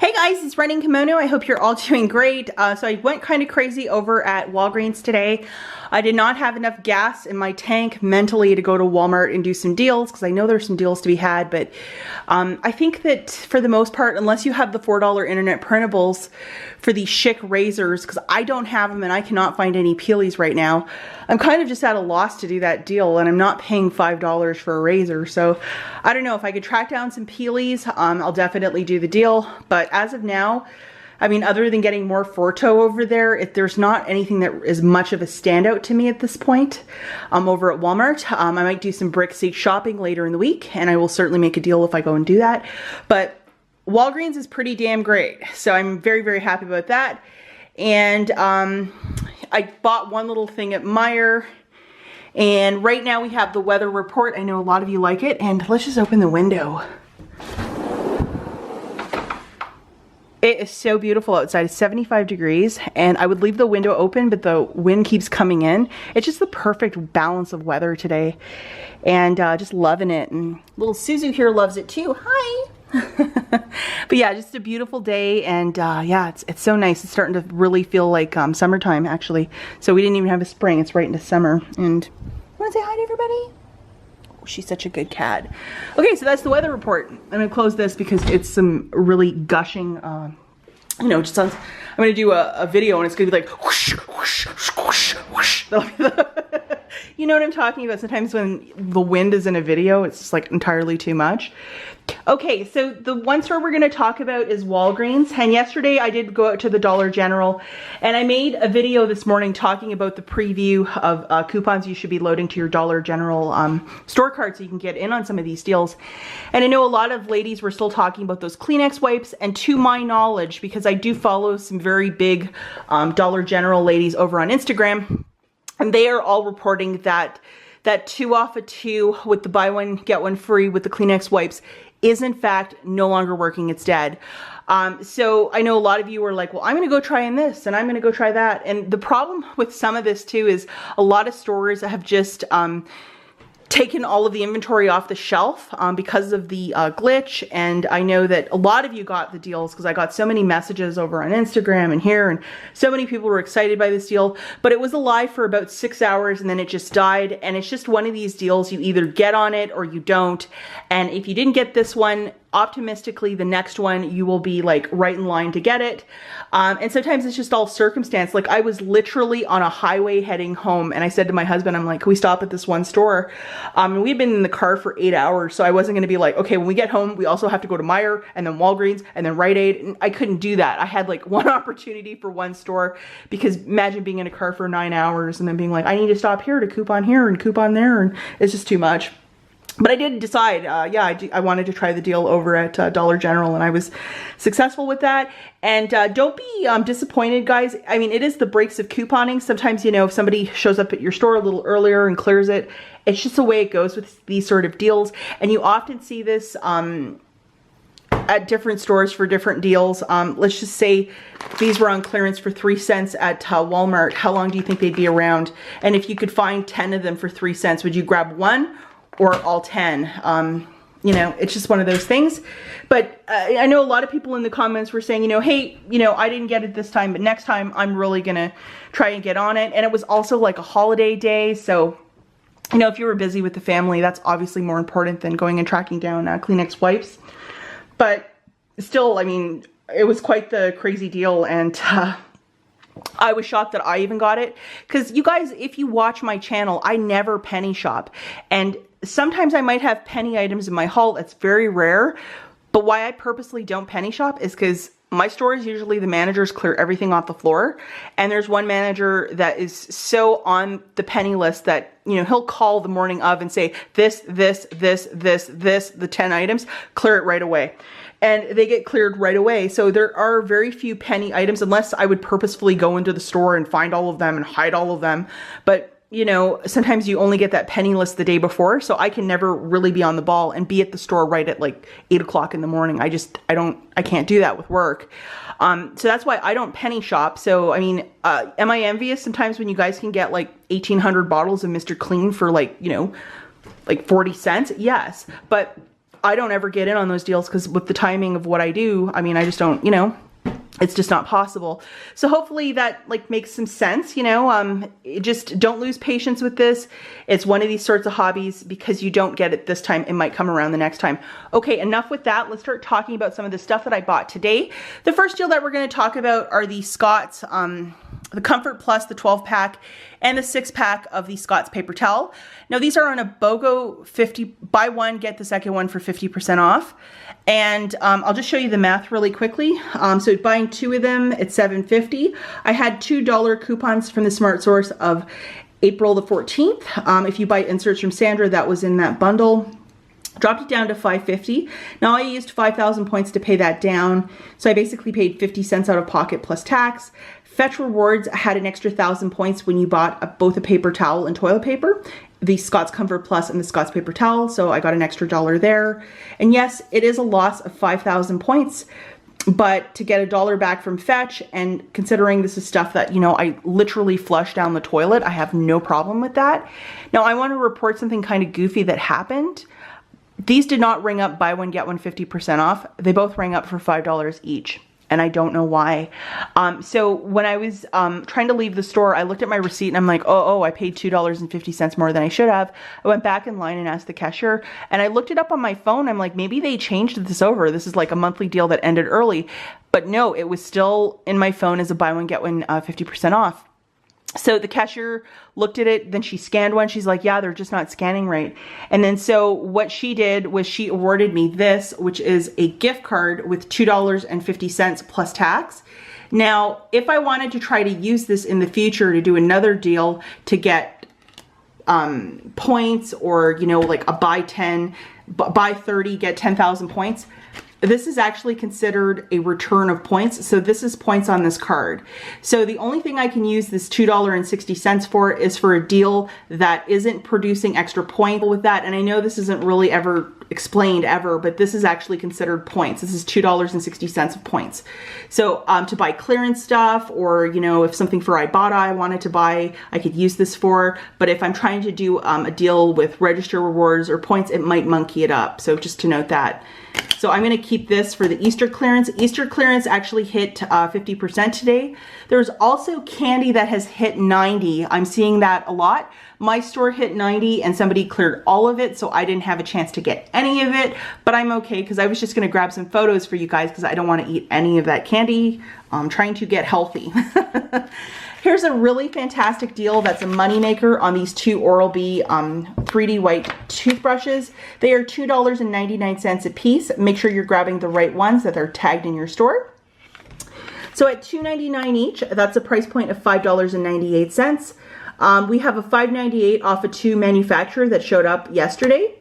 Hey guys, it's Running Kimono. I hope you're all doing great. So I went kind of crazy over at Walgreens today. I did not have enough gas in my tank mentally to go to Walmart and do some deals because I know there's some deals to be had, but I think that for the most part, unless you have the $4 internet printables for these Schick razors, because I don't have them and I cannot find any peelies right now, I'm kind of just at a loss to do that deal, and I'm not paying $5 for a razor. So I don't know if I could track down some peelies. I'll definitely do the deal, but as of now, I mean, other than getting more Forto over there, if there's not anything that is much of a standout to me at this point over at Walmart. I might do some brick seat shopping later in the week, and I will certainly make a deal if I go and do that. But Walgreens is pretty damn great, so I'm very, very happy about that. And I bought one little thing at Meijer, and right now we have the weather report. I know a lot of you like it, and let's just open the window. It is so beautiful outside. It's 75 degrees, and I would leave the window open, but the wind keeps coming in. It's just the perfect balance of weather today, and just loving it. And little Suzu here loves it too. Hi! But yeah, just a beautiful day, and yeah, it's so nice. It's starting to really feel like summertime, actually. So we didn't even have a spring. It's right into summer. And want to say hi to everybody? She's such a good cat. Okay, so that's the weather report. I'm gonna close this because it's some really gushing, you know, just sounds, I'm gonna do a video and it's gonna be like whoosh, whoosh, whoosh, whoosh. You know what I'm talking about? Sometimes when the wind is in a video, it's just like entirely too much. Okay, so the one store we're going to talk about is Walgreens. And yesterday I did go out to the Dollar General, and I made a video this morning talking about the preview of coupons you should be loading to your Dollar General store card so you can get in on some of these deals. And I know a lot of ladies were still talking about those Kleenex wipes, and to my knowledge, because I do follow some very big Dollar General ladies over on Instagram, and they are all reporting that 2 off of 2 with the buy one get one free with the Kleenex wipes is in fact no longer working. It's dead. So I know a lot of you are like, well, I'm going to go try this and I'm going to go try that. And the problem with some of this too is a lot of stores have just taken all of the inventory off the shelf because of the glitch. And I know that a lot of you got the deals because I got so many messages over on Instagram and here, and so many people were excited by this deal, but it was alive for about 6 hours and then it just died. And it's just one of these deals, you either get on it or you don't. And if you didn't get this one, optimistically the next one you will be like right in line to get it. And sometimes it's just all circumstance. Like I was literally on a highway heading home, and I said to my husband, I'm like, can we stop at this one store? And we'd been in the car for 8 hours, so I wasn't going to be like, okay, when we get home we also have to go to Meijer and then Walgreens and then Rite Aid. And I couldn't do that. I had like one opportunity for one store, because imagine being in a car for 9 hours and then being like, I need to stop here to coupon here and coupon there, and it's just too much. But I did decide, yeah, I wanted to try the deal over at Dollar General, and I was successful with that. And don't be disappointed, guys. I mean, it is the breaks of couponing. Sometimes, you know, if somebody shows up at your store a little earlier and clears it, it's just the way it goes with these sort of deals. And you often see this at different stores for different deals. Let's just say these were on clearance for 3 cents at Walmart. How long do you think they'd be around? And if you could find 10 of them for 3 cents, would you grab one or all 10? You know, it's just one of those things. But I know a lot of people in the comments were saying, you know, hey, you know, I didn't get it this time, but next time I'm really gonna try and get on it. And it was also like a holiday day, so you know, if you were busy with the family, that's obviously more important than going and tracking down Kleenex wipes. But still, I mean, it was quite the crazy deal, and I was shocked that I even got it. Because you guys, if you watch my channel, I never penny shop. And sometimes I might have penny items in my haul. That's very rare. But why I purposely don't penny shop is because my stores, usually the managers clear everything off the floor. And there's one manager that is so on the penny list that, you know, he'll call the morning of and say, this, the 10 items, clear it right away. And they get cleared right away. So there are very few penny items, unless I would purposefully go into the store and find all of them and hide all of them. But you know, sometimes you only get that penny list the day before, so I can never really be on the ball and be at the store right at like 8 o'clock in the morning. I can't do that with work. So that's why I don't penny shop. So, I mean, am I envious sometimes when you guys can get like 1,800 bottles of Mr. Clean for like, you know, like 40 cents? Yes. But I don't ever get in on those deals because with the timing of what I do, I mean, I just don't, you know, it's just not possible. So hopefully that like makes some sense, you know, just don't lose patience with this. It's one of these sorts of hobbies because you don't get it this time, it might come around the next time. Okay, enough with that. Let's start talking about some of the stuff that I bought today. The first deal that we're going to talk about are the Scott's, the Comfort Plus, the 12 pack and the 6 pack of the Scott's paper towel. Now these are on a BOGO 50, buy one, get the second one for 50% off. And I'll just show you the math really quickly. So buying 2 of them, it's $7.50. I had $2 coupons from the Smart Source of April the 14th. If you buy inserts from Sandra, that was in that bundle. Dropped it down to $5.50. Now I used 5,000 points to pay that down. So I basically paid 50 cents out of pocket plus tax. Fetch Rewards had an extra 1,000 points when you bought both a paper towel and toilet paper, the Scott's Comfort Plus and the Scott's paper towel, so I got an extra $1 there. And yes, it is a loss of 5,000 points, but to get $1 back from Fetch, and considering this is stuff that, you know, I literally flush down the toilet, I have no problem with that. Now I want to report something kind of goofy that happened. These did not ring up buy one, get one 50% off. They both rang up for $5 each. And I don't know why. So when I was trying to leave the store, I looked at my receipt and I'm like, oh, I paid $2.50 more than I should have. I went back in line and asked the cashier, and I looked it up on my phone. I'm like, maybe they changed this over. This is like a monthly deal that ended early. But no, it was still in my phone as a buy one, get one 50% off. So the cashier looked at it, then she scanned one. She's like, yeah, they're just not scanning right. And then so what she did was she awarded me this, which is a gift card with $2.50 plus tax. Now, if I wanted to try to use this in the future to do another deal to get points, or, you know, like a buy 10, buy 30, get 10,000 points, this is actually considered a return of points. So this is points on this card. So the only thing I can use this $2.60 for is for a deal that isn't producing extra points with that. And I know this isn't really ever explained ever, but this is actually considered points. This is $2.60 of points. So to buy clearance stuff, or, you know, if something for Ibotta I wanted to buy, I could use this for. But if I'm trying to do a deal with register rewards or points, it might monkey it up. So just to note that. So I'm going to keep this for the Easter clearance. Easter clearance actually hit 50% today. There's also candy that has hit 90. I'm seeing that a lot. My store hit 90 and somebody cleared all of it, so I didn't have a chance to get any of it, but I'm okay because I was just going to grab some photos for you guys because I don't want to eat any of that candy. I'm trying to get healthy. Here's a really fantastic deal that's a moneymaker on these 2 Oral-B 3D white toothbrushes. They are $2.99 a piece. Make sure you're grabbing the right ones that are tagged in your store. So at $2.99 each, that's a price point of $5.98. We have a $5.98 off a 2 manufacturer that showed up yesterday.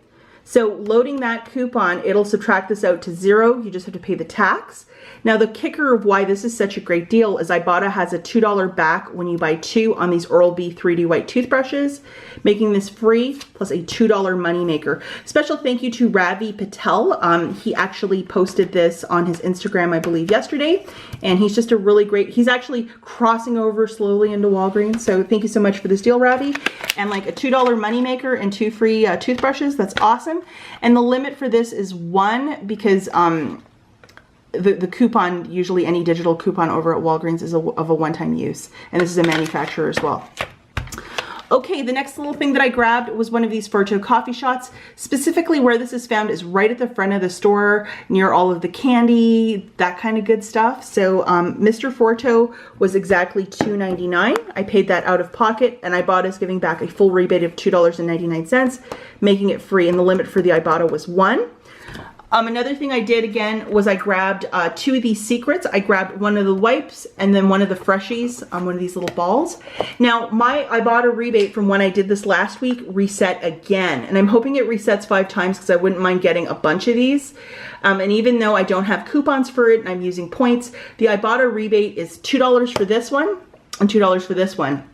So loading that coupon, it'll subtract this out to 0. You just have to pay the tax. Now the kicker of why this is such a great deal is Ibotta has a $2 back when you buy 2 on these Oral-B 3D white toothbrushes, making this free plus a $2 moneymaker. Special thank you to Ravi Patel. He actually posted this on his Instagram, I believe, yesterday, and he's just a really great, he's actually crossing over slowly into Walgreens. So thank you so much for this deal, Ravi. And like a $2 moneymaker and 2 free toothbrushes, that's awesome. And the limit for this is 1 because the coupon, usually any digital coupon over at Walgreens is of a one-time use. And this is a manufacturer as well. Okay, the next little thing that I grabbed was one of these Forto coffee shots. Specifically where this is found is right at the front of the store, near all of the candy, that kind of good stuff. So Mr. Forto was exactly $2.99. I paid that out of pocket, and Ibotta is giving back a full rebate of $2.99, making it free, and the limit for the Ibotta was 1. Another thing I did again was I grabbed 2 of these secrets. I grabbed one of the wipes and then one of the freshies, one of these little balls. Now my Ibotta rebate from when I did this last week reset again, and I'm hoping it resets 5 times because I wouldn't mind getting a bunch of these. And even though I don't have coupons for it and I'm using points, the Ibotta rebate is $2 for this one and $2 for this one.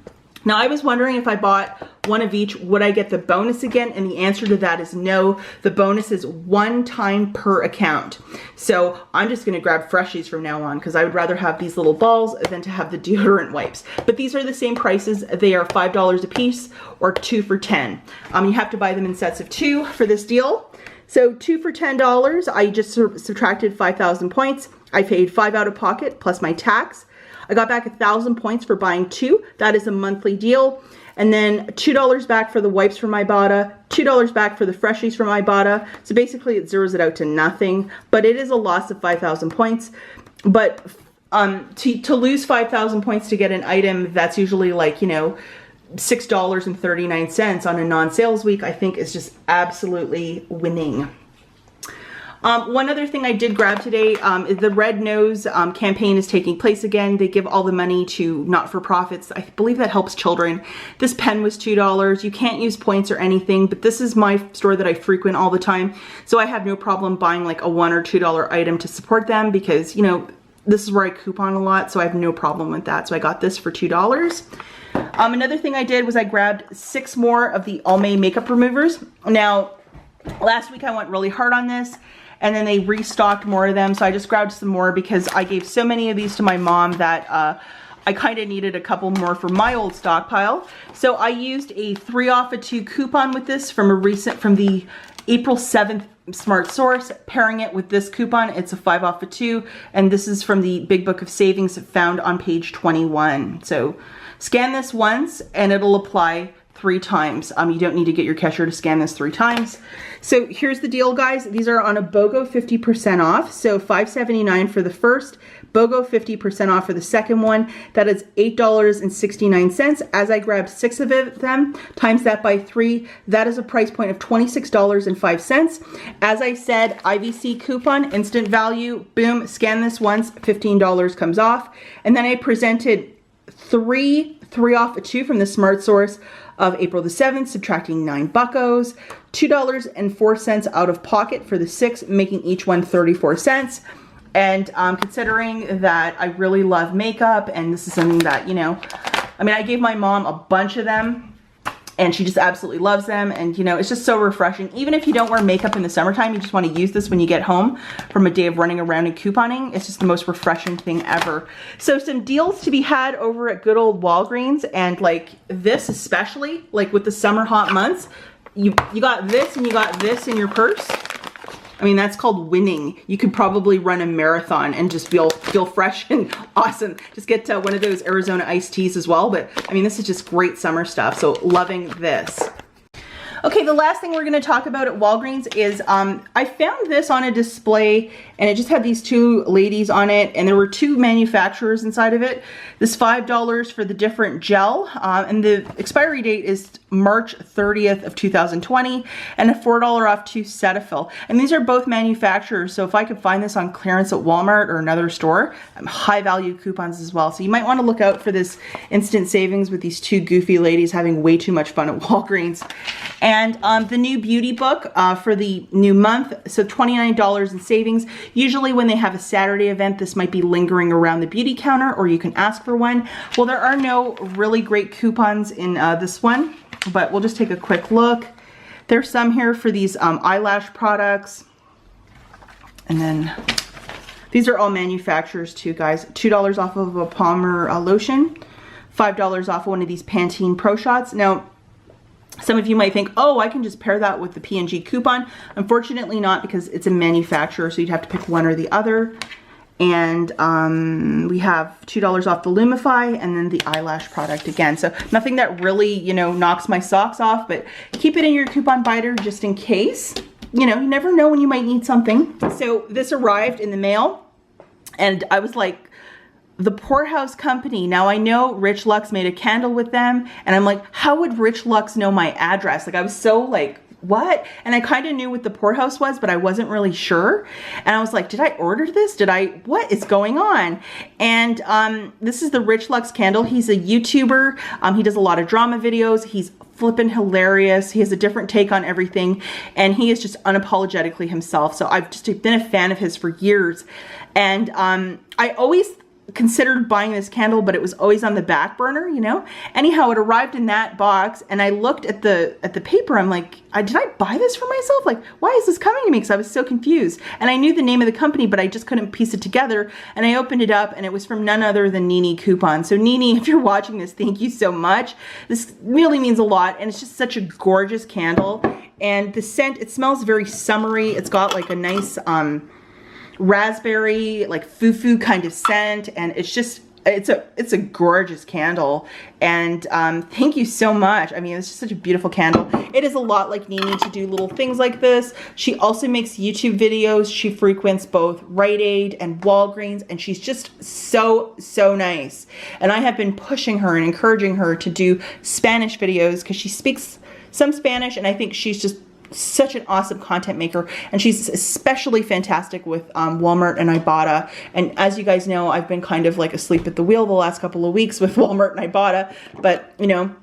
Now I was wondering if I bought one of each, would I get the bonus again? And the answer to that is no. The bonus is 1 time per account. So I'm just gonna grab freshies from now on because I would rather have these little balls than to have the deodorant wipes. But these are the same prices. They are $5 a piece or 2 for $10. You have to buy them in sets of 2 for this deal. So 2 for $10. I just subtracted 5,000 points. I paid 5 out of pocket plus my tax. I got back 1,000 points for buying 2. That is a monthly deal. And then $2 back for the wipes from Ibotta, $2 back for the freshies from Ibotta. So basically it zeroes it out to nothing, but it is a loss of 5,000 points. But to lose 5,000 points to get an item that's usually like, you know, $6.39 on a non-sales week, I think is just absolutely winning. One other thing I did grab today is the Red Nose campaign is taking place again. They give all the money to not-for-profits. I believe that helps children. This pen was $2. You can't use points or anything, but this is my store that I frequent all the time. So I have no problem buying like a $1 or $2 item to support them because, you know, this is where I coupon a lot, so I have no problem with that. So I got this for $2. Another thing I did was I grabbed 6 more of the Almay makeup removers. Now, last week I went really hard on this, and then they restocked more of them, so I just grabbed some more because I gave so many of these to my mom that I kind of needed a couple more for my old stockpile. So I used a 3 off of 2 coupon with this from the April 7th Smart Source. Pairing it with this coupon, it's a 5 off of 2, and this is from the Big Book of Savings found on page 21. So scan this once and it'll apply 3 times. You don't need to get your cashier to scan this 3 times. So here's the deal, guys. These are on a BOGO 50% off. So $5.79 for the first, BOGO 50% off for the second one. That is $8.69. As I grabbed 6 of them, times that by 3, that is a price point of $26.05. As I said, IVC coupon, instant value, boom, scan this once, $15 comes off. And then I presented 3 off of 2 from the Smart Source of April the 7th, subtracting 9 buckos, $2.04 out of pocket for the 6, making each one 34 cents. And considering that I really love makeup, and this is something that, you know, I mean, I gave my mom a bunch of them, and she just absolutely loves them. And, you know, it's just so refreshing. Even if you don't wear makeup in the summertime, you just want to use this when you get home from a day of running around and couponing. It's just the most refreshing thing ever. So some deals to be had over at good old Walgreens, and like this especially, like with the summer hot months, you got this and you got this in your purse. I mean, that's called winning. You could probably run a marathon and just feel fresh and awesome. Just get one of those Arizona iced teas as well. But I mean, this is just great summer stuff. So loving this. Okay, the last thing we're gonna talk about at Walgreens is I found this on a display, and it just had these 2 ladies on it, and there were 2 manufacturers inside of it. This $5 for the different gel, and the expiry date is March 30th of 2020, and a $4 off 2 Cetaphil. And these are both manufacturers, so if I could find this on clearance at Walmart or another store, high value coupons as well. So you might wanna look out for this instant savings with these 2 goofy ladies having way too much fun at Walgreens. And the new beauty book for the new month, so $29 in savings. Usually when they have a Saturday event, this might be lingering around the beauty counter, or you can ask for one. Well, there are no really great coupons in this one, but we'll just take a quick look. There's some here for these eyelash products. And then these are all manufacturers too, guys. $2 off of a Palmer lotion, $5 off of one of these Pantene Pro Shots. Now, some of you might think, oh, I can just pair that with the P&G coupon. Unfortunately not, because it's a manufacturer, so you'd have to pick one or the other. And we have $2 off the Lumify, and then the eyelash product again. So nothing that really, you know, knocks my socks off, but keep it in your coupon biter just in case. You know, you never know when you might need something. So this arrived in the mail, and I was like, the Poorhouse Company. Now I know Rich Lux made a candle with them, and I'm like, how would Rich Lux know my address? Like, I was so like, what? And I kind of knew what the Poorhouse was, but I wasn't really sure. And I was like, did I order this? What is going on? And this is the Rich Lux Candle. He's a YouTuber. He does a lot of drama videos. He's flippin' hilarious. He has a different take on everything, and he is just unapologetically himself. So I've just been a fan of his for years. And I always considered buying this candle, but it was always on the back burner, you know? Anyhow, it arrived in that box, and I looked at the paper. I'm like, did I buy this for myself? Like, why is this coming to me? Because I was so confused. And I knew the name of the company, but I just couldn't piece it together. And I opened it up, and it was from none other than Nini Coupon. So Nini, if you're watching this, thank you so much. This really means a lot, and it's just such a gorgeous candle. And the scent, it smells very summery. It's got like a nice raspberry, like foo-foo kind of scent, and it's just, it's a gorgeous candle. And thank you so much. I mean, it's just such a beautiful candle. It is a lot like Nini to do little things like this. She also makes YouTube videos. She frequents both Rite Aid and Walgreens, and she's just so nice. And I have been pushing her and encouraging her to do Spanish videos because she speaks some Spanish, and I think she's just such an awesome content maker, and she's especially fantastic with Walmart and Ibotta. And as you guys know, I've been kind of like asleep at the wheel the last couple of weeks with Walmart and Ibotta, but you know,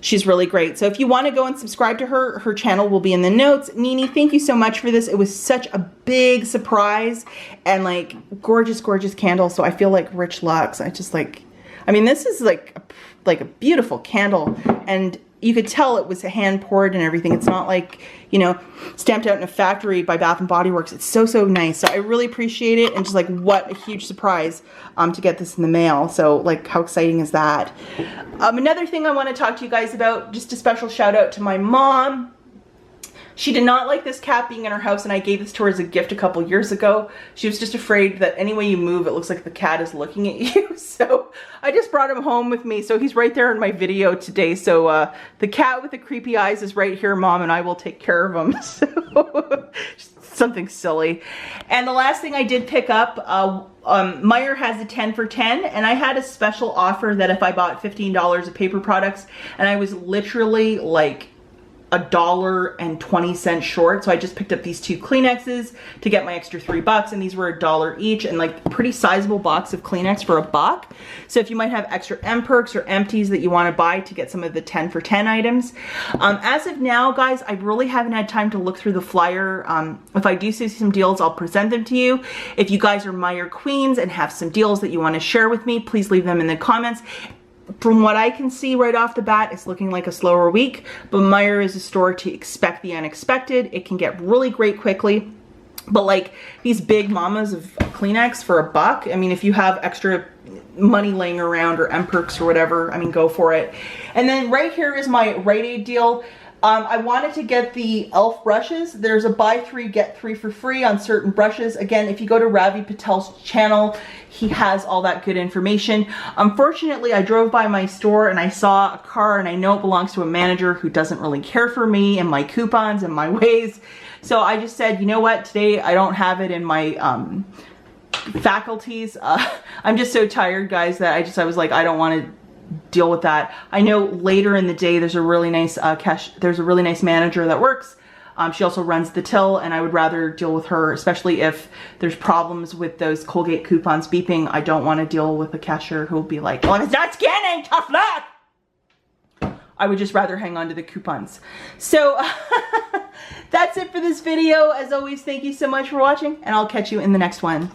she's really great. So if you want to go and subscribe to her, her channel will be in the notes. Nini, thank you so much for this. It was such a big surprise, and like gorgeous candle. So I feel like Rich Lux. I just like, I mean, this is like a beautiful candle, and you could tell it was hand poured and everything. It's not like, you know, stamped out in a factory by Bath and Body Works. It's so nice. So I really appreciate it, and just like what a huge surprise to get this in the mail. So like, how exciting is that? Another thing I want to talk to you guys about, just a special shout out to my mom. She did not like this cat being in her house, and I gave this to her as a gift a couple years ago. She was just afraid that any way you move, it looks like the cat is looking at you. So I just brought him home with me. So he's right there in my video today. So the cat with the creepy eyes is right here, Mom, and I will take care of him. So something silly. And the last thing I did pick up, Meijer has a 10 for 10, and I had a special offer that if I bought $15 of paper products, and I was literally like $1.20 short. So I just picked up these 2 Kleenexes to get my extra $3, and these were $1 each, and like pretty sizable box of Kleenex for $1. So if you might have extra M-Perks or empties that you want to buy to get some of the 10 for 10 items. As of now, guys, I really haven't had time to look through the flyer. If I do see some deals, I'll present them to you. If you guys are Meijer queens and have some deals that you want to share with me, please leave them in the comments. From what I can see right off the bat, it's looking like a slower week, but Meijer is a store to expect the unexpected. It can get really great quickly, but like these big mamas of Kleenex for $1, I mean, if you have extra money laying around or M-Perks or whatever, I mean, go for it. And then right here is my Rite Aid deal. I wanted to get the e.l.f. brushes. There's a buy 3, get 3 for free on certain brushes. Again, if you go to Ravi Patel's channel, he has all that good information. Unfortunately, I drove by my store and I saw a car, and I know it belongs to a manager who doesn't really care for me and my coupons and my ways. So I just said, you know what, today I don't have it in my faculties. I'm just so tired, guys, that I was like, I don't want to deal with that. I know later in the day there's a really nice manager that works. She also runs the till, and I would rather deal with her, especially if there's problems with those Colgate coupons beeping. I don't want to deal with a cashier who will be like, well, if it's not scanning, tough luck. I would just rather hang on to the coupons. So that's it for this video. As always, thank you so much for watching, and I'll catch you in the next one.